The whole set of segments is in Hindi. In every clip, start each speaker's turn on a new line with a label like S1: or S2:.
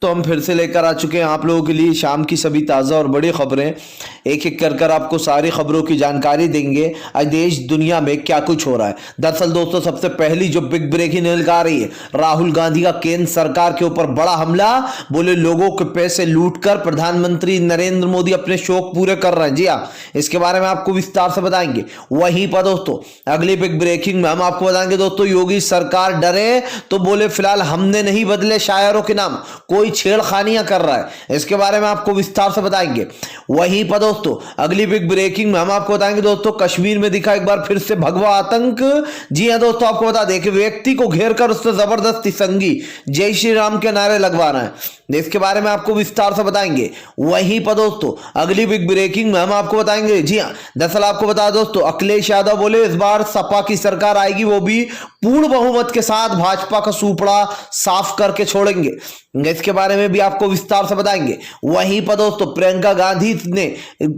S1: तो हम फिर से लेकर आ चुके हैं आप लोगों के लिए शाम की सभी ताज़ा और बड़ी खबरें। एक एक कर आपको सारी खबरों की जानकारी देंगे आज देश दुनिया में क्या कुछ हो रहा है। दरअसल दोस्तों, सबसे पहली जो बिग ब्रेकिंग न्यूज़ आ रही है, राहुल गांधी का केंद्र सरकार के ऊपर बड़ा हमला। बोले लोगों के पैसे लूटकर प्रधानमंत्री नरेंद्र मोदी अपने शौक पूरे कर रहे हैं। जी हाँ, इसके बारे में आपको विस्तार से बताएंगे। वहीं पर दोस्तों अगली बिग ब्रेकिंग में हम आपको बताएंगे दोस्तों, योगी सरकार डरे तो बोले फिलहाल हमने नहीं बदले शायरों के नाम, कोई छेड़खानियां कर रहा है। इसके बारे में आपको विस्तार से बताएंगे। वहीं पर दोस्तों अगली बिग ब्रेकिंग में हम आपको बताएंगे दोस्तों, कश्मीर में दिखा एक बार फिर से भगवा आतंक। जी हां दोस्तों, आपको बता दें कि व्यक्ति को घेर कर उससे जबरदस्ती संगी जय श्री राम के नारे लगवा रहे हैं। इसके बारे में आपको विस्तार से बताएंगे। वहीं पर दोस्तों अगली बिग ब्रेकिंग में हम आपको बताएंगे, जी हां दरअसल आपको बता दोस्तों, अखिलेश यादव बोले इस बार सपा की सरकार आएगी, वो भी पूर्ण बहुमत के साथ, भाजपा का सुपड़ा साफ करके छोड़ेंगे। इसके बारे में भी आपको विस्तार से बताएंगे। वहीं पर दोस्तों प्रियंका गांधी ने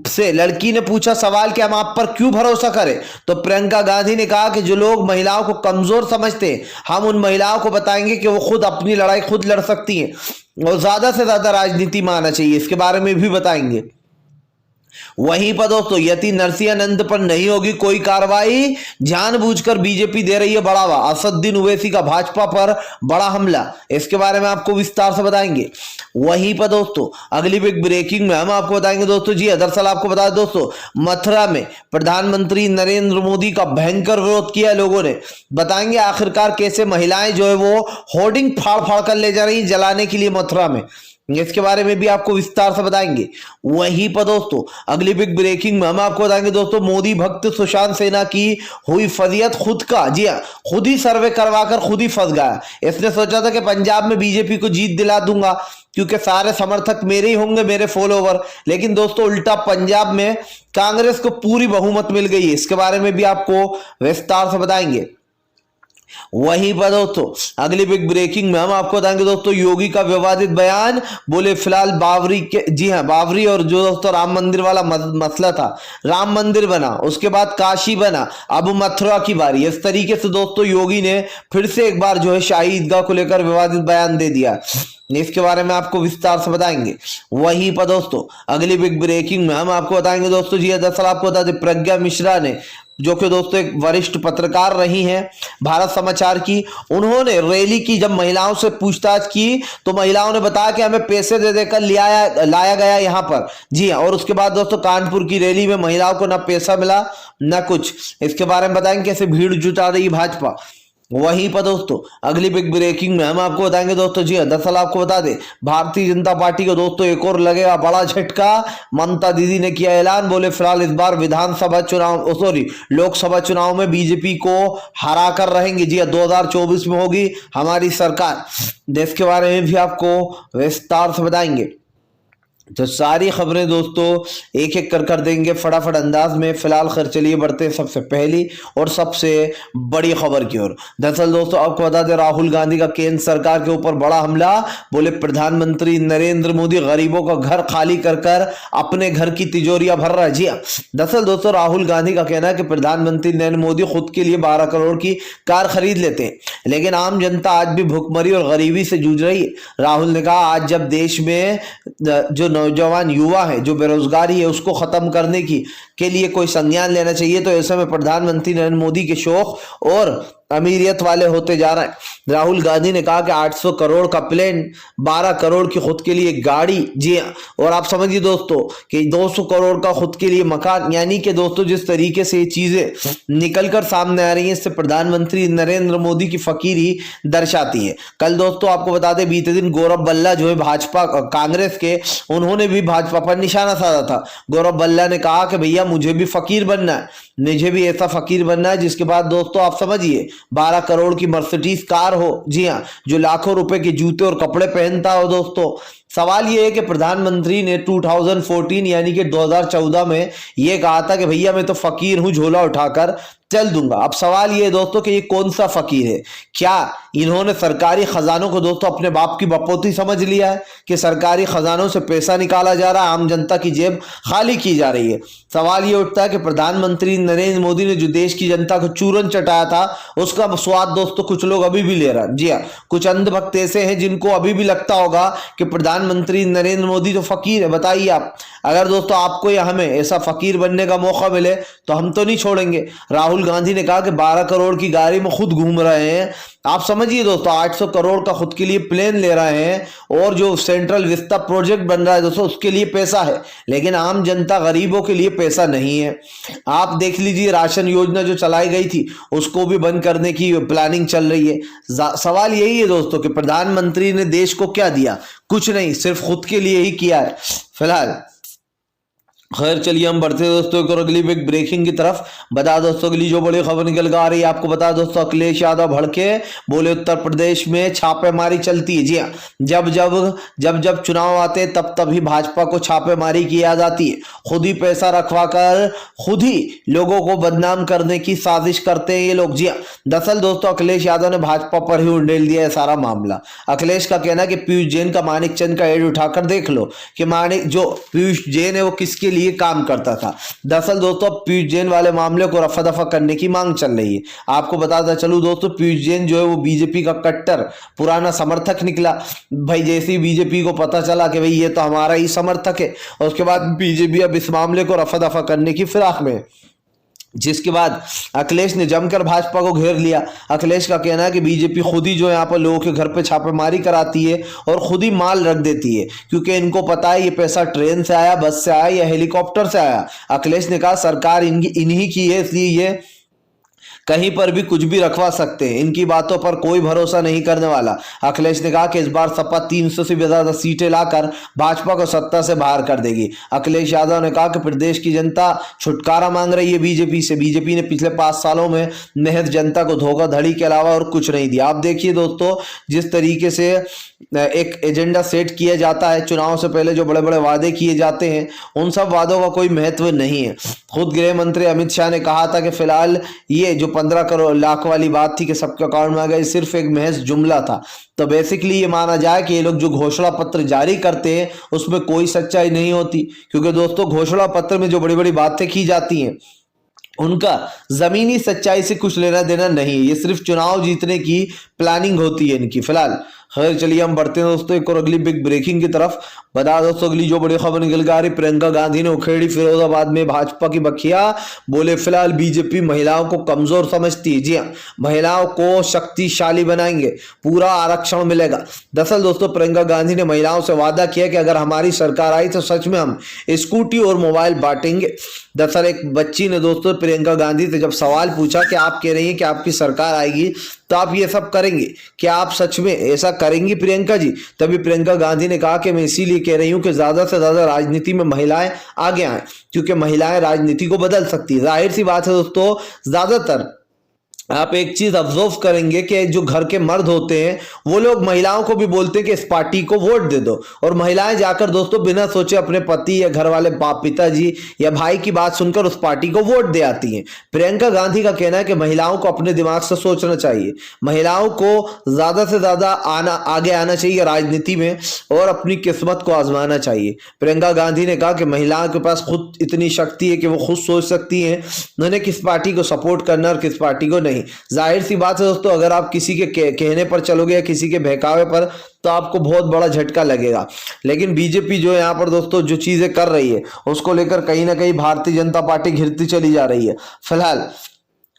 S1: से लड़की ने पूछा सवाल कि हम आप पर क्यों भरोसा करें, तो प्रियंका गांधी ने कहा कि जो लोग महिलाओं को कमजोर समझते हैं, हम उन महिलाओं को बताएंगे कि वो खुद अपनी लड़ाई खुद लड़ सकती हैं और ज्यादा से ज्यादा राजनीति में आना चाहिए। इसके बारे में भी बताएंगे। वहीं पर दोस्तों यति नरसिंहानंद पर नहीं होगी कोई कार्रवाई, जानबूझकर बीजेपी दे रही है बढ़ावा। असदुद्दीन ओवैसी का भाजपा पर बड़ा हमला, इसके बारे में आपको विस्तार से बताएंगे। वहीं पर दोस्तों अगली बिग ब्रेकिंग में हम आपको बताएंगे दोस्तों, जी दरअसल आपको बता दोस्तों, मथुरा में प्रधानमंत्री नरेंद्र मोदी का भयंकर विरोध किया लोगों ने। बताएंगे आखिरकार कैसे महिलाएं जो है वो होर्डिंग फाड़ फाड़ कर ले जा रही जलाने के लिए मथुरा में। इसके बारे में भी आपको विस्तार से बताएंगे। वहीं पर दोस्तों अगली बिग ब्रेकिंग में हम आपको बताएंगे दोस्तों, मोदी भक्त सुशांत सिन्हा की हुई फजीयत खुद का, जी हाँ खुद ही सर्वे करवाकर खुद ही फंस गया। इसने सोचा था कि पंजाब में बीजेपी को जीत दिला दूंगा क्योंकि सारे समर्थक मेरे ही होंगे, मेरे फॉलोवर, लेकिन दोस्तों उल्टा पंजाब में कांग्रेस को पूरी बहुमत मिल गई है। इसके बारे में भी आपको विस्तार से बताएंगे। वहीं पर दोस्तों अगली बिग ब्रेकिंग में हम आपको बताएंगे दोस्तों, योगी का विवादित बयान। बोले फिलहाल बाबरी के, जी हाँ बाबरी और जो दोस्तों राम मंदिर वाला मसला था, राम मंदिर बना, उसके बाद काशी बना, अब मथुरा की बारी। इस तरीके से दोस्तों योगी ने फिर से एक बार जो है शाही ईदगाह को लेकर विवादित बयान दे दिया। इसके बारे में आपको विस्तार से बताएंगे। वहीं पर दोस्तों अगली बिग ब्रेकिंग में हम आपको बताएंगे दोस्तों, जी दरअसल आपको बता दें, प्रज्ञा मिश्रा ने, जो कि दोस्तों एक वरिष्ठ पत्रकार रही हैं भारत समाचार की, उन्होंने रैली की, जब महिलाओं से पूछताछ की तो महिलाओं ने बताया कि हमें पैसे दे देकर लाया गया यहाँ पर। जी हाँ, और उसके बाद दोस्तों कानपुर की रैली में महिलाओं को ना पैसा मिला ना कुछ। इसके बारे में बताएंगे कैसे भीड़ जुटा रही भाजपा। वहीं पर दोस्तों अगली बिग ब्रेकिंग में हम आपको बताएंगे दोस्तों, जी दरअसल आपको बता दें, भारतीय जनता पार्टी को दोस्तों एक और लगेगा बड़ा झटका। ममता दीदी ने किया ऐलान, बोले फिलहाल इस बार विधानसभा चुनाव लोकसभा चुनाव में बीजेपी को हरा कर रहेंगे। जी 2024 में होगी हमारी सरकार। देश के बारे में भी आपको विस्तार से बताएंगे। तो सारी खबरें दोस्तों एक एक कर देंगे फटाफट अंदाज में। फिलहाल खैर चलिए बढ़ते हैं सबसे पहली और सबसे बड़ी खबर की ओर। दरअसल दोस्तों आपको बता दें, राहुल गांधी का केंद्र सरकार के ऊपर बड़ा हमला। बोले प्रधानमंत्री नरेंद्र मोदी गरीबों का घर खाली कर अपने घर की तिजोरियां भर रहा है। जी हाँ, दरअसल दोस्तों राहुल गांधी का कहना है कि प्रधानमंत्री नरेंद्र मोदी खुद के लिए 12 करोड़ की कार खरीद लेते हैं, लेकिन आम जनता आज भी भुखमरी और गरीबी से जूझ रही है। राहुल ने कहा आज जब देश में जो नौजवान युवा है, जो बेरोजगारी है, उसको खत्म करने के लिए कोई संज्ञान लेना चाहिए, तो ऐसे में प्रधानमंत्री नरेंद्र मोदी के शौक और अमीरियत वाले होते जा रहे हैं। राहुल गांधी ने कहा कि 800 करोड़ का प्लेन, 12 करोड़ की खुद के लिए गाड़ी, जी हाँ, और आप समझिए दोस्तों कि 200 करोड़ का खुद के लिए मकान। यानी कि दोस्तों जिस तरीके से ये चीजें निकलकर सामने आ रही हैं, इससे प्रधानमंत्री नरेंद्र मोदी की फकीरी दर्शाती है। कल दोस्तों आपको बता दें, बीते दिन गौरव बल्ला जो है भाजपा कांग्रेस के, उन्होंने भी भाजपा पर निशाना साधा था। गौरव बल्ला ने कहा कि भैया मुझे भी फकीर बनना है, मुझे भी ऐसा फकीर बनना है जिसके बाद दोस्तों आप समझिए 12 करोड़ की मर्सिडीज कार हो, जी हाँ, जो लाखों रुपए के जूते और कपड़े पहनता हो। दोस्तों सवाल यह है कि प्रधानमंत्री ने 2014 यानी कि 2014 में यह कहा था कि भैया मैं तो फकीर हूं झोला उठाकर, चल दूंगा। अब सवाल ये है दोस्तों कि ये कौन सा फकीर है? क्या इन्होंने सरकारी खजानों को दोस्तों अपने बाप की बपोती समझ लिया है कि सरकारी खजानों से पैसा निकाला जा रहा है, आम जनता की जेब खाली की जा रही है? सवाल ये उठता है कि प्रधानमंत्री नरेंद्र मोदी ने जो देश की जनता को चूरन चटाया था उसका स्वाद दोस्तों कुछ लोग अभी भी ले रहे हैं। जी हाँ, कुछ अंधभक्त ऐसे हैं जिनको अभी भी लगता होगा कि प्रधानमंत्री नरेंद्र मोदी तो फकीर है। बताइए आप, अगर दोस्तों आपको या हमें ऐसा फकीर बनने का मौका मिले तो हम तो नहीं छोड़ेंगे। राहुल गांधी ने कहा कि 12 करोड़ की गाड़ी में खुद घूम रहे हैं। आप समझिए दोस्तों, 800 करोड़ का खुद के लिए प्लेन ले रहे हैं और जो सेंट्रल विस्ता प्रोजेक्ट बन रहा है दोस्तों उसके लिए पैसा है, लेकिन आम जनता गरीबों के लिए पैसा नहीं है। आप देख लीजिए, राशन योजना जो चलाई गई थी उसको भी बंद करने की प्लानिंग चल रही है। सवाल यही है दोस्तों कि प्रधानमंत्री ने देश को क्या दिया? कुछ नहीं, सिर्फ खुद के लिए ही किया है फिलहाल। खैर चलिए हम बढ़ते हैं दोस्तों एक और अगली बिग ब्रेकिंग की तरफ। बता दोस्तों अगली जो बड़ी खबर निकल कर आ रही है आपको बता दोस्तों, अखिलेश यादव भड़के, बोले उत्तर प्रदेश में छापेमारी चलती है। जी हाँ, जब चुनाव आते हैं तब तभी भाजपा को छापेमारी किया जाती है। खुद ही पैसा रखवा कर खुद ही लोगों को बदनाम करने की साजिश करते हैं ये लोग। जी हाँ, दरअसल दोस्तों अखिलेश यादव ने भाजपा पर ही उंडेल दिया है सारा मामला। अखिलेश का कहना है कि पीयूष जैन का मानिक चंद का एड उठाकर देख लो कि पीयूष जैन है वो किसके लिए काम करता था। दरअसल दोस्तों पीयूष जैन वाले मामले को रफा दफा करने की मांग चल रही है। आपको बताता चलूं दोस्तों, पीयूष जैन जो है वो बीजेपी का कट्टर पुराना समर्थक निकला। भाई जैसे ही बीजेपी को पता चला कि भाई ये तो हमारा ही समर्थक है, और उसके बाद बीजेपी अब इस मामले को रफा दफा करने की फिराक में, जिसके बाद अखिलेश ने जमकर भाजपा को घेर लिया। अखिलेश का कहना है कि बीजेपी खुद ही जो यहाँ पर लोगों के घर पे छापेमारी कराती है और खुद ही माल रख देती है, क्योंकि इनको पता है ये पैसा ट्रेन से आया, बस से आया या हेलीकॉप्टर से आया। अखिलेश ने कहा सरकार इन्हीं की है, इसलिए ये कहीं पर भी कुछ भी रखवा सकते हैं, इनकी बातों पर कोई भरोसा नहीं करने वाला। अखिलेश ने कहा कि इस बार सपा 300 से भी ज्यादा सीटें लाकर भाजपा को सत्ता से बाहर कर देगी। अखिलेश यादव ने कहा कि प्रदेश की जनता छुटकारा मांग रही है बीजेपी से। बीजेपी ने पिछले 5 सालों में महज जनता को धोखाधड़ी के अलावा और कुछ नहीं दिया। आप देखिए दोस्तों, जिस तरीके से एक एजेंडा सेट किया जाता है, चुनाव से पहले जो बड़े बड़े वादे किए जाते हैं उन सब वादों का कोई महत्व नहीं है। खुद गृह मंत्री अमित शाह ने कहा था कि फिलहाल ये जो 15 करोड़ लाख वाली बात थी कि सबके अकाउंट में आ गए, सिर्फ एक महज जुमला था। तो बेसिकली ये माना जाए कि ये लोग जो घोषणा पत्र जारी करते हैं उसमें कोई सच्चाई नहीं होती, क्योंकि दोस्तों घोषणा पत्र में जो बड़ी बड़ी बातें की जाती हैं उनका जमीनी सच्चाई से कुछ लेना देना नहीं है। ये सिर्फ चुनाव जीतने की प्लानिंग होती है इनकी फिलहाल। खैर चलिए हम बढ़ते हैं दोस्तों एक और अगली बिग ब्रेकिंग की तरफ। बता दोस्तों अगली जो बड़ी खबर निकल कर आ रही, प्रियंका गांधी ने उखेड़ी फिरोजाबाद में भाजपा की बखिया, बोले फिलहाल बीजेपी महिलाओं को कमजोर समझती है। जी हाँ, महिलाओं को शक्तिशाली बनाएंगे, पूरा आरक्षण मिलेगा। दरअसल दोस्तों प्रियंका गांधी ने महिलाओं से वादा किया कि अगर हमारी सरकार आई तो सच में हम स्कूटी और मोबाइल बांटेंगे। दरअसल एक बच्ची ने दोस्तों प्रियंका गांधी से जब सवाल पूछा कि आप कह रही हैं कि आपकी सरकार आएगी तो आप ये सब करेंगे, क्या आप सच में ऐसा करेंगी प्रियंका जी? तभी प्रियंका गांधी ने कहा कि मैं इसीलिए कह रही हूं कि ज्यादा से ज्यादा राजनीति में महिलाएं आगे आए, क्योंकि महिलाएं राजनीति को बदल सकती है। जाहिर सी बात है दोस्तों, ज्यादातर आप एक चीज ऑब्जर्व करेंगे कि जो घर के मर्द होते हैं वो लोग महिलाओं को भी बोलते हैं कि इस पार्टी को वोट दे दो, और महिलाएं जाकर दोस्तों बिना सोचे अपने पति या घर वाले बाप पिताजी या भाई की बात सुनकर उस पार्टी को वोट दे आती हैं। प्रियंका गांधी का कहना है कि महिलाओं को अपने दिमाग से सोचना चाहिए, महिलाओं को ज्यादा से ज्यादा आगे आना चाहिए राजनीति में और अपनी किस्मत को आजमाना चाहिए। प्रियंका गांधी ने कहा कि महिलाओं के पास खुद इतनी शक्ति है कि वो खुद सोच सकती हैं उन्हें किस पार्टी को सपोर्ट करना और किस पार्टी को नहीं। जाहिर सी बात है दोस्तों, अगर आप किसी के कहने पर चलोगे या किसी के बहकावे पर तो आपको बहुत बड़ा झटका लगेगा। लेकिन बीजेपी जो है यहाँ पर दोस्तों जो चीजें कर रही है उसको लेकर कहीं ना कहीं भारतीय जनता पार्टी घिरती चली जा रही है फिलहाल।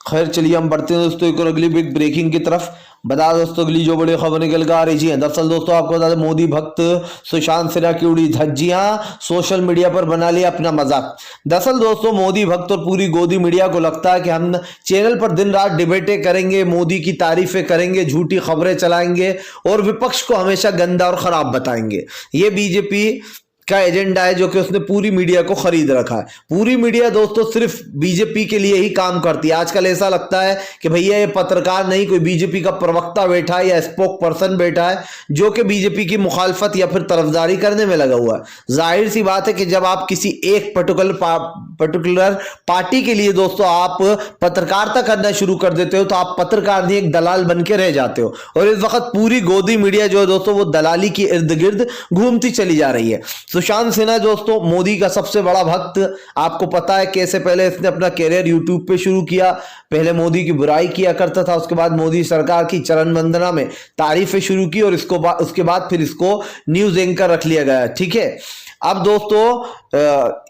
S1: खैर चलिए हम बढ़ते हैं दोस्तों एक और अगली बिग ब्रेकिंग की तरफ। बता दोस्तों अगली जो बड़ी खबर निकल कर आ रही है, दरअसल दोस्तों आपको बता दें मोदी भक्त सुशांत सिन्हा की उड़ी धज्जियां, सोशल मीडिया पर बना लिया अपना मजाक। दरअसल दोस्तों मोदी भक्त और पूरी गोदी मीडिया को लगता है कि हम चैनल पर दिन रात डिबेटें करेंगे, मोदी की तारीफें करेंगे, झूठी खबरें चलाएंगे और विपक्ष को हमेशा गंदा और खराब बताएंगे। ये बीजेपी का एजेंडा है जो कि उसने पूरी मीडिया को खरीद रखा है। पूरी मीडिया दोस्तों सिर्फ बीजेपी के लिए ही काम करती है। आजकल ऐसा लगता है कि भैया ये पत्रकार नहीं, कोई बीजेपी का प्रवक्ता बैठा है या स्पोक पर्सन बैठा है जो कि बीजेपी की मुखालफत या फिर तरफदारी करने में लगा हुआ है। जाहिर सी बात है कि जब आप किसी एक पर्टिकुलर पार्टी के लिए दोस्तों आप पत्रकारिता करना शुरू कर देते हो तो आप पत्रकार नहीं, एक दलाल बन के रह जाते हो। और इस वक्त पूरी गोदी मीडिया जो है दोस्तों वो दलाली की इर्द गिर्द घूमती चली जा रही है। सुशांत सिन्हा दोस्तों मोदी का सबसे बड़ा भक्त, आपको पता है कैसे पहले इसने अपना कैरियर यूट्यूब पे शुरू किया। पहले मोदी की बुराई किया करता था, उसके बाद मोदी सरकार की चरण वंदना में तारीफें शुरू की और उसके बाद फिर इसको न्यूज एंकर रख लिया गया। ठीक है, अब दोस्तों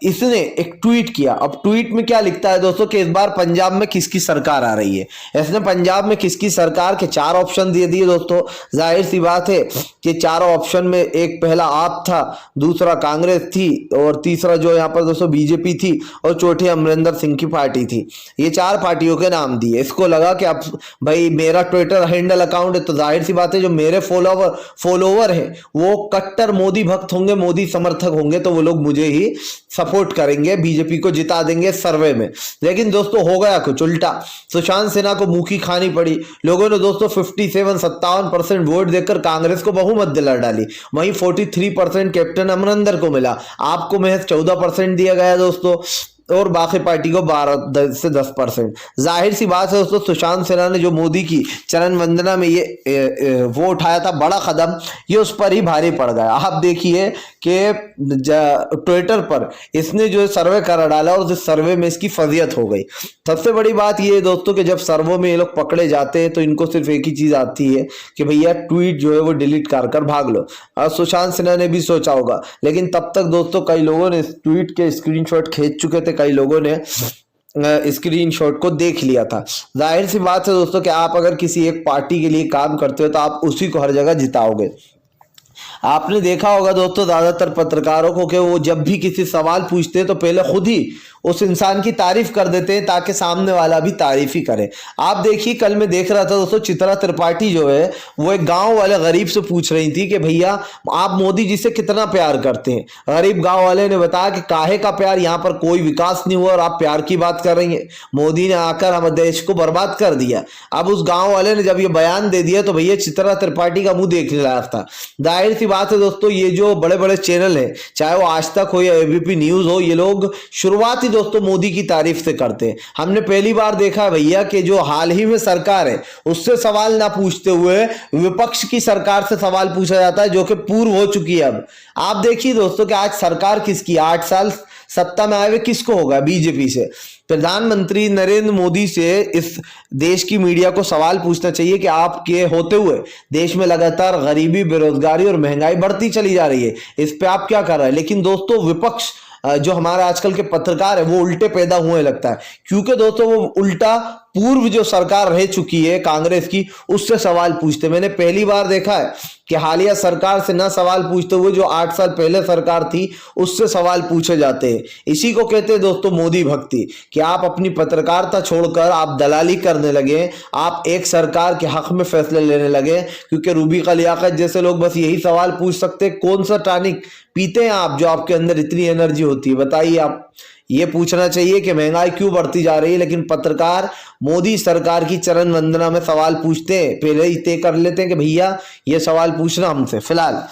S1: इसने एक ट्वीट किया। अब ट्वीट में क्या लिखता है दोस्तों कि इस बार पंजाब में किसकी सरकार आ रही है। इसने पंजाब में किसकी सरकार के 4 ऑप्शन दे दिए दोस्तों। जाहिर सी बात है कि चारों ऑप्शन में एक पहला आप था, दूसरा कांग्रेस थी और तीसरा जो यहाँ पर दोस्तों बीजेपी थी और चौथी अमरिंदर सिंह की पार्टी थी। ये 4 पार्टियों के नाम दिए। इसको लगा कि अब भाई मेरा ट्विटर हैंडल अकाउंट है तो जाहिर सी बात है जो मेरे फॉलोवर है वो कट्टर मोदी भक्त होंगे, मोदी समर्थक होंगे, तो वो लोग मुझे ही सपोर्ट करेंगे, बीजेपी को जिता देंगे सर्वे में। लेकिन दोस्तों हो गया कुछ उल्टा। सुशांत सिन्हा को मुंह की खानी पड़ी। लोगों ने दोस्तों 57-57% वोट देकर कांग्रेस को बहुमत दिला डाली। वहीं 43% कैप्टन अमरिंदर को मिला। आपको महज 14% दिया गया दोस्तों और बाकी पार्टी को 12 से 10%। जाहिर सी बात है दोस्तों सुशांत सिन्हा ने जो मोदी की चरण वंदना में ये वो उठाया था बड़ा कदम, ये उस पर ही भारी पड़ गया। आप देखिए कि ट्विटर पर इसने जो सर्वे करा डाला और उस सर्वे में इसकी फजीयत हो गई। सबसे बड़ी बात ये है दोस्तों कि जब सर्वे में ये लोग पकड़े जाते हैं तो इनको सिर्फ एक ही चीज आती है कि भैया ट्वीट जो है वो डिलीट कर भाग लो। सुशांत सिन्हा ने भी सोचा होगा, लेकिन तब तक दोस्तों कई लोगों ने ट्वीट के स्क्रीनशॉट खींच चुके थे, कई लोगों ने स्क्रीनशॉट को देख लिया था। जाहिर सी बात है दोस्तों कि आप अगर किसी एक पार्टी के लिए काम करते हो तो आप उसी को हर जगह जिताओगे। आपने देखा होगा दोस्तों ज्यादातर पत्रकारों को कि वो जब भी किसी सवाल पूछते हैं तो पहले खुद ही उस इंसान की तारीफ कर देते हैं ताकि सामने वाला भी तारीफ ही करे। आप देखिए कल मैं देख रहा था दोस्तों चित्रा त्रिपाठी जो है वो एक गांव वाले गरीब से पूछ रही थी कि भैया आप मोदी जी से कितना प्यार करते हैं। गरीब गांव वाले ने बताया कि काहे का प्यार, यहाँ पर कोई विकास नहीं हुआ और आप प्यार की बात कर रही हैं, मोदी ने आकर हमारे देश को बर्बाद कर दिया। अब उस गाँव वाले ने जब ये बयान दे दिया तो भैया चित्रा त्रिपाठी का मुंह देख लिया था। जाहिर सी बात है दोस्तों ये जो बड़े बड़े चैनल है चाहे वो आज तक हो या एबीपी न्यूज हो, ये लोग शुरुआत दोस्तों मोदी की तारीफ से करते हैं। हमने पहली बार देखा है भैया कि जो हाल ही में सरकार है उससे सवाल ना पूछते हुए विपक्ष की सरकार से सवाल पूछा जाता है जो कि पूर्व हो चुकी है। अब आप देखिए दोस्तों कि आज सरकार किसकी, 8 साल सत्ता में आए हुए किसको होगा, बीजेपी से। प्रधानमंत्री नरेंद्र मोदी से इस देश की मीडिया को सवाल पूछना चाहिए कि आपके होते हुए देश में लगातार गरीबी, बेरोजगारी और महंगाई बढ़ती चली जा रही है, इस पे आप क्या कर रहे हैं। लेकिन दोस्तों विपक्ष जो हमारा आजकल के पत्रकार है वो उल्टे पैदा हुए लगता है, क्योंकि दोस्तों वो उल्टा पूर्व जो सरकार रह चुकी है कांग्रेस की उससे सवाल पूछते। मैंने पहली बार देखा है कि हालिया सरकार से ना सवाल पूछते हुए जो 8 साल पहले सरकार थी उससे सवाल पूछे जाते हैं। इसी को कहते हैं दोस्तों मोदी भक्ति, कि आप अपनी पत्रकारिता छोड़कर आप दलाली करने लगे, आप एक सरकार के हक में फैसले लेने लगे। क्योंकि रूबी का लियाकत जैसे लोग बस यही सवाल पूछ सकते हैं, कौन सा टॉनिक पीते हैं आप जो आपके अंदर इतनी एनर्जी होती है, बताइए। आप ये पूछना चाहिए कि महंगाई क्यों बढ़ती जा रही है, लेकिन पत्रकार मोदी सरकार की चरण वंदना में सवाल पूछते हैं, पहले ही तय कर लेते हैं कि भैया ये सवाल पूछना हमसे। फिलहाल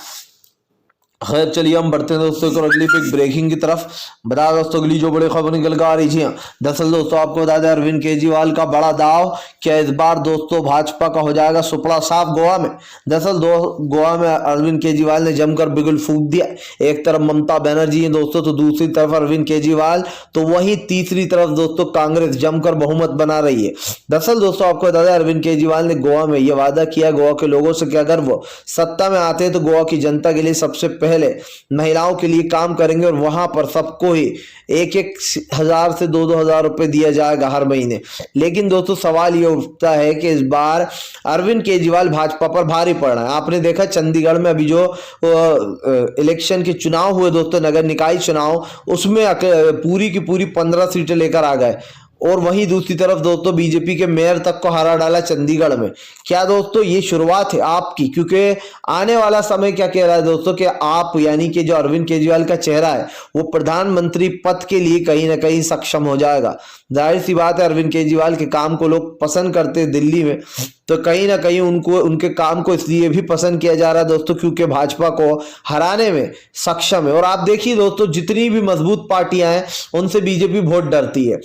S1: खैर चलिए हम बढ़ते हैं दोस्तों को अगली पिक ब्रेकिंग की तरफ। बता दोस्तों अगली जो बड़ी खबर निकल कर आ रही है, दरअसल दोस्तों आपको बता दें अरविंद केजरीवाल का बड़ा दाव, क्या इस बार दोस्तों भाजपा का हो जाएगा सुपड़ा साफ गोवा में। दरअसल गोवा में अरविंद केजरीवाल ने जमकर बिगुल फूंक दिया। एक तरफ ममता बनर्जी है दोस्तों तो दूसरी तरफ अरविंद केजरीवाल, तो वहीं तीसरी तरफ दोस्तों कांग्रेस जमकर बहुमत बना रही है। दरअसल दोस्तों आपको बता दें अरविंद केजरीवाल ने गोवा में यह वादा किया गोवा के लोगों से कि अगर वो सत्ता में आते हैं तो गोवा की जनता के लिए सबसे पहले महिलाओं के लिए काम करेंगे और वहां पर सबको ही 1,000 से 2,000 हजार रुपए दिया जाएगा हर महीने। लेकिन दोस्तों सवाल ये उठता है कि इस बार अरविंद केजरीवाल भाजपा पर भारी पड़ रहा है। आपने देखा चंडीगढ़ में अभी जो इलेक्शन के चुनाव हुए दोस्तों, नगर निकाय चुनाव, उसमें पूरी की पूरी 15 सीटें लेकर आ गए। और वहीं दूसरी तरफ दोस्तों बीजेपी के मेयर तक को हरा डाला चंडीगढ़ में। क्या दोस्तों ये शुरुआत है आपकी? क्योंकि आने वाला समय क्या कह रहा है दोस्तों कि आप यानी कि जो अरविंद केजरीवाल का चेहरा है वो प्रधानमंत्री पद के लिए कहीं ना कहीं सक्षम हो जाएगा। जाहिर सी बात है अरविंद केजरीवाल के काम को लोग पसंद करते हैं दिल्ली में, तो कहीं ना कहीं उनको उनके काम को इसलिए भी पसंद किया जा रहा है दोस्तों क्योंकि भाजपा को हराने में सक्षम है। और आप देखिए दोस्तों जितनी भी मजबूत पार्टियां हैं उनसे बीजेपी बहुत डरती है,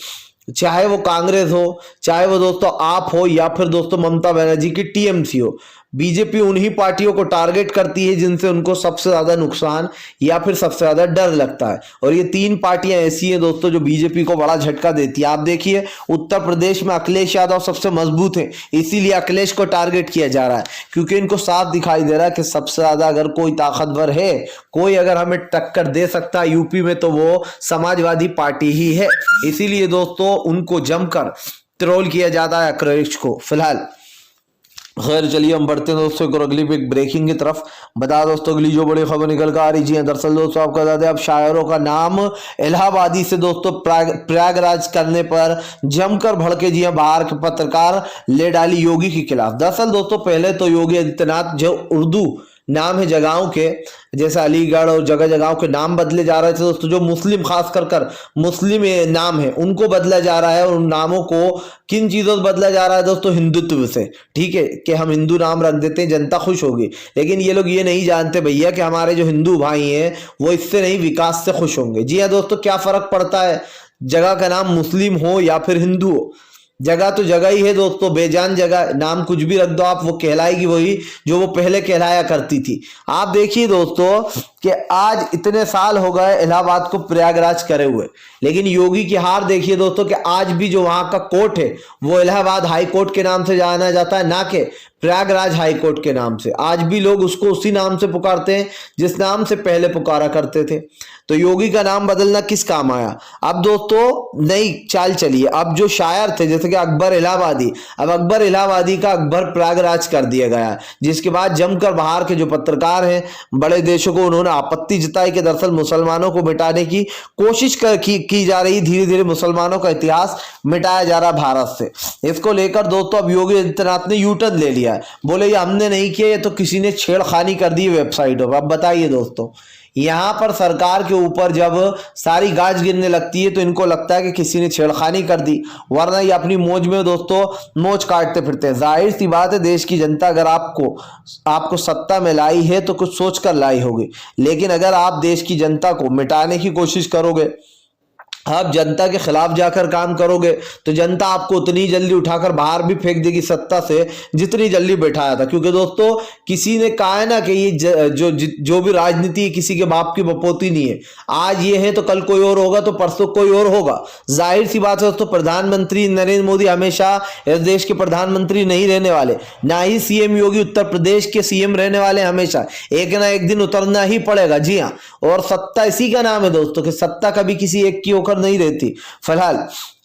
S1: चाहे वो कांग्रेस हो, चाहे वो दोस्तों आप हो, या फिर दोस्तों ममता बनर्जी की टीएमसी हो। बीजेपी उन्हीं पार्टियों को टारगेट करती है जिनसे उनको सबसे ज्यादा नुकसान या फिर सबसे ज्यादा डर लगता है। और ये तीन पार्टियां ऐसी हैं दोस्तों जो बीजेपी को बड़ा झटका देती है। आप देखिए उत्तर प्रदेश में अखिलेश यादव सबसे मजबूत है, इसीलिए अखिलेश को टारगेट किया जा रहा है क्योंकि इनको साफ दिखाई दे रहा है कि सबसे ज्यादा अगर कोई ताकतवर है, कोई अगर हमें टक्कर दे सकता है यूपी में तो वो समाजवादी पार्टी ही है। इसीलिए दोस्तों उनको जमकर ट्रोल किया जाता है अखिलेश को फिलहाल। खैर चलिए हम बढ़ते हैं दोस्तों एक और अगली एक ब्रेकिंग की तरफ। बता दोस्तों अगली जो बड़ी खबर निकल कर आ रही है, दरअसल दोस्तों आपको बता दें अब शायरों का नाम इलाहाबादी से दोस्तों प्रयागराज करने पर जमकर भड़के जी बाहर के पत्रकार ले डाली योगी के खिलाफ। दरअसल दोस्तों पहले तो योगी आदित्यनाथ जो उर्दू नाम है जगहों के, जैसे अलीगढ़ और जगह जगहों के नाम बदले जा रहे थे दोस्तों, जो मुस्लिम खास कर मुस्लिम नाम है उनको बदला जा रहा है। और उन नामों को किन चीजों से बदला जा रहा है दोस्तों? हिंदुत्व से। ठीक है कि हम हिंदू नाम रख देते हैं, जनता खुश होगी, लेकिन ये लोग ये नहीं जानते भैया कि हमारे जो हिंदू भाई हैं वो इससे नहीं विकास से खुश होंगे। जी हाँ दोस्तों, क्या फर्क पड़ता है जगह का नाम मुस्लिम हो या फिर हिंदू हो? जगह तो जगह ही है दोस्तों, बेजान जगह, नाम कुछ भी रख दो आप, वो कहलाएगी वही जो वो पहले कहलाया करती थी। आप देखिए दोस्तों कि आज इतने साल हो गए इलाहाबाद को प्रयागराज करे हुए, लेकिन योगी की हार देखिए दोस्तों कि आज भी जो वहां का कोर्ट है वो इलाहाबाद हाई कोर्ट के नाम से जाना जाता है, ना कि प्रयागराज हाई कोर्ट के नाम से। आज भी लोग उसको उसी नाम से पुकारते हैं जिस नाम से पहले पुकारा करते थे। तो योगी का नाम बदलना किस काम आया? अब दोस्तों नई चाल चलिए, अब जो शायर थे जैसे कि अकबर इलाहाबादी, अब अकबर इलाहाबादी का अकबर प्रयागराज कर दिया गया, जिसके बाद जमकर बाहर के जो पत्रकार हैं बड़े देशों को उन्होंने आपत्ति जताई कि दरअसल मुसलमानों को मिटाने की कोशिश की जा रही, धीरे धीरे मुसलमानों का इतिहास मिटाया जा रहा भारत से। इसको लेकर दोस्तों अब योगी आदित्यनाथ ने यू टर्न ले लिया है, बोले ये हमने नहीं किया, ये तो किसी ने छेड़खानी कर दी वेबसाइटों पर। अब बताइए दोस्तों, यहां पर सरकार के ऊपर जब सारी गाज गिरने लगती है तो इनको लगता है कि किसी ने छेड़खानी कर दी, वरना ये अपनी मौज में दोस्तों मौज काटते फिरते हैं। जाहिर सी बात है देश की जनता अगर आपको सत्ता में लाई है तो कुछ सोचकर लाई होगी, लेकिन अगर आप देश की जनता को मिटाने की कोशिश करोगे, आप जनता के खिलाफ जाकर काम करोगे, तो जनता आपको उतनी जल्दी उठाकर बाहर भी फेंक देगी सत्ता से जितनी जल्दी बैठाया था। क्योंकि दोस्तों किसी ने कहा है ना कि ये जो भी राजनीति किसी के बाप की बपोती नहीं है, आज ये है तो कल कोई और होगा, तो परसों कोई और होगा। जाहिर सी बात है दोस्तों, प्रधानमंत्री नरेंद्र मोदी हमेशा इस देश के प्रधानमंत्री नहीं रहने वाले, ना ही सीएम योगी उत्तर प्रदेश के सीएम रहने वाले। हमेशा एक ना एक दिन उतरना ही पड़ेगा। जी हाँ, और सत्ता इसी का नाम है दोस्तों कि सत्ता कभी किसी एक की होकर नहीं रहती फिलहाल।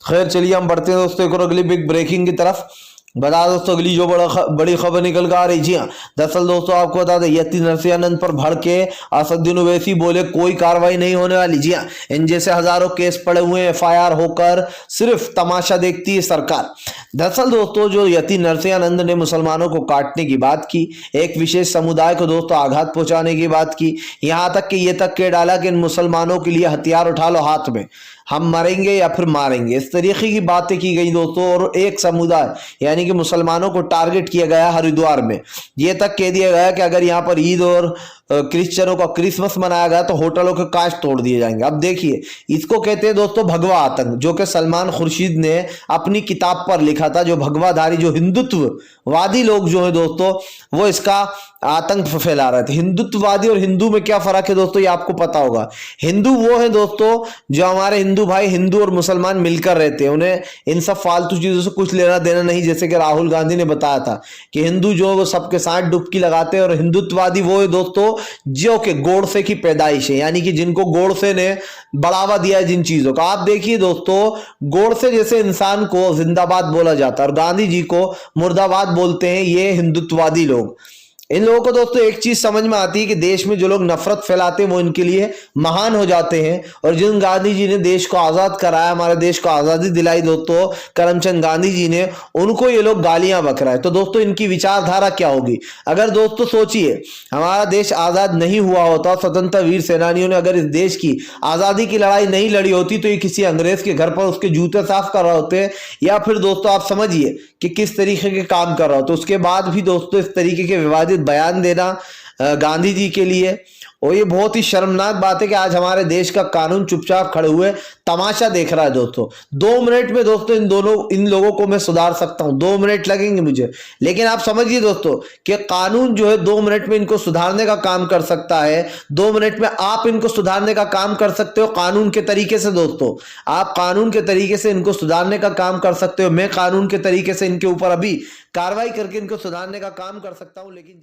S1: खैर चलिए हम बढ़ते हैं दोस्तों एक और अगली बिग ब्रेकिंग की तरफ। बता दोस्तों अगली जो बड़ी खबर निकल कर आ रही। जी हाँ, दरअसल दोस्तों आपको बता दें यति नरसिंहानंद पर भड़के असदुद्दीन ओवैसी बोले कोई कार्रवाई नहीं होने वाली। जी हाँ, इन जैसे हजारों केस पड़े हुए हैं, एफआईआर होकर सिर्फ तमाशा देखती है सरकार। दरअसल दोस्तों जो यति नरसिंहानंद ने मुसलमानों को काटने की बात की, एक विशेष समुदाय को दोस्तों आघात पहुंचाने की बात की, यहां तक कि ये तक कह डाला कि इन मुसलमानों के लिए हथियार उठा लो हाथ में, हम मरेंगे या फिर मारेंगे, इस तरीके की बातें की गई दोस्तों। और एक समुदाय यानी कि मुसलमानों को टारगेट किया गया हरिद्वार में, यह तक कह दिया गया कि अगर यहाँ पर ईद और क्रिश्चियनों का क्रिसमस मनाया गया तो होटलों के कांच तोड़ दिए जाएंगे। अब देखिए इसको कहते हैं दोस्तों भगवा आतंक, जो कि सलमान खुर्शीद ने अपनी किताब पर लिखा था। जो भगवाधारी जो हिंदुत्ववादी लोग जो है दोस्तों वो इसका आतंक फैला रहे थे। हिंदुत्ववादी और हिंदू में क्या फर्क है दोस्तों, ये आपको पता होगा। हिंदू वो है दोस्तों जो हमारे हिंदू भाई हिंदू और मुसलमान मिलकर रहते हैं, उन्हें इन सब फालतू चीजों से कुछ लेना देना नहीं। जैसे कि राहुल गांधी ने बताया था कि हिंदू जो वो सबके साथ डुबकी लगाते हैं, और हिंदुत्ववादी वो है दोस्तों जो कि गोडसे की पैदाइश है, यानी कि जिनको गोडसे ने बढ़ावा दिया है जिन चीजों का। आप देखिए दोस्तों गोडसे जैसे इंसान को जिंदाबाद बोला जाता है और गांधी जी को मुर्दाबाद बोलते हैं ये हिंदुत्ववादी लोग। इन लोगों को दोस्तों एक चीज समझ में आती है कि देश में जो लोग नफरत फैलाते हैं वो इनके लिए महान हो जाते हैं, और जिन गांधी जी ने देश को आजाद कराया, हमारे देश को आजादी दिलाई दोस्तों, करमचंद गांधी जी ने, उनको ये लोग गालियां बक रहे हैं। तो दोस्तों इनकी विचारधारा क्या होगी? अगर दोस्तों सोचिए, हमारा देश आजाद नहीं हुआ होता, स्वतंत्र वीर सेनानियों ने अगर इस देश की आजादी की लड़ाई नहीं लड़ी होती, तो ये किसी अंग्रेज के घर पर उसके जूते साफ कर रहे होते, या फिर दोस्तों आप समझिए कि किस तरीके के काम कर रहा हो। तो उसके बाद भी दोस्तों इस तरीके के विवादित बयान देना गांधी जी के लिए, और ये बहुत ही शर्मनाक बात है कि आज हमारे देश का कानून चुपचाप खड़े हुए तमाशा देख रहा है दोस्तों। 2 मिनट में दोस्तों इन लोगों को मैं सुधार सकता हूं, 2 मिनट लगेंगे मुझे, लेकिन आप समझिए दोस्तों कि कानून जो है 2 मिनट में इनको सुधारने का काम कर सकता है। 2 मिनट में आप इनको सुधारने का काम कर सकते हो कानून के तरीके से। दोस्तों आप कानून के तरीके से इनको सुधारने का काम कर सकते हो। मैं कानून के तरीके से इनके ऊपर अभी कार्रवाई करके इनको सुधारने का काम कर सकता हूं, लेकिन